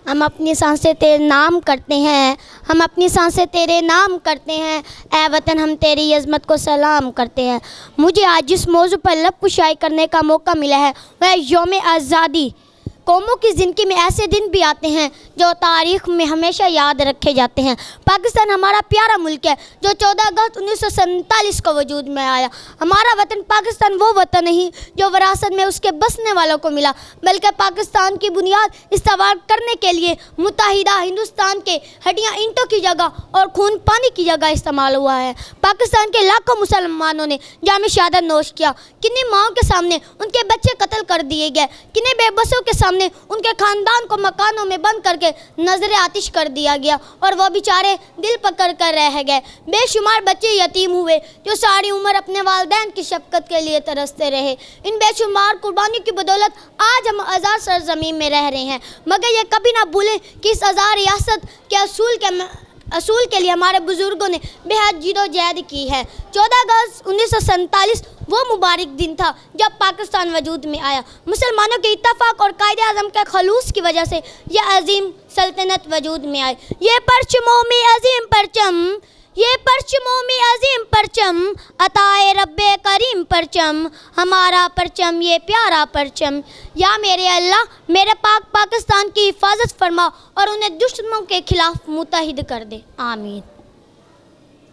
ہم اپنی سانسیں تیرے نام کرتے ہیں، ہم اپنی سانسیں تیرے نام کرتے ہیں، اے وطن ہم تیری عظمت کو سلام کرتے ہیں۔ مجھے آج جس موضوع پر لب کشائی کرنے کا موقع ملا ہے وہ ہے یوم آزادی۔ قوموں کی زندگی میں ایسے دن بھی آتے ہیں جو تاریخ میں ہمیشہ یاد رکھے جاتے ہیں۔ پاکستان ہمارا پیارا ملک ہے جو 14 اگست 1947 کو وجود میں آیا۔ ہمارا وطن پاکستان وہ وطن نہیں جو وراثت میں اس کے بسنے والوں کو ملا، بلکہ پاکستان کی بنیاد استوار کرنے کے لیے متحدہ ہندوستان کے ہڈیاں اینٹوں کی جگہ اور خون پانی کی جگہ استعمال ہوا ہے۔ پاکستان کے لاکھوں مسلمانوں نے جام شہادت نوش کیا، کنہیں ماؤں کے سامنے ان کے بچے قتل کر دیے گئے، کنہیں بے بسوں کے سامنے ان کے خاندان کو مکانوں میں بند کر کے نظر آتش کر دیا گیا اور وہ بیچارے دل پکڑ کر رہ گئے۔ بے شمار بچے یتیم ہوئے جو ساری عمر اپنے والدین کی شفقت کے لیے ترستے رہے۔ ان بے شمار قربانیوں کی بدولت آج ہم آزاد سرزمین میں رہ رہے ہیں، مگر یہ کبھی نہ بھولیں کہ اس آزاد ریاست کے اصول کے لیے ہمارے بزرگوں نے بے حد جد و جہد کی ہے۔ 14 اگست 1947 وہ مبارک دن تھا جب پاکستان وجود میں آیا۔ مسلمانوں کے اتفاق اور قائد اعظم کے خلوص کی وجہ سے یہ عظیم سلطنت وجود میں آئی۔ یہ پرچموں میں عظیم پرچم، یہ پرچموں میں عظیم پرچم، عطائے رب کریم پرچم، ہمارا پرچم یہ پیارا پرچم۔ یا میرے اللہ میرے پاک پاکستان کی حفاظت فرما اور انہیں دشمنوں کے خلاف متحد کر دے، آمین۔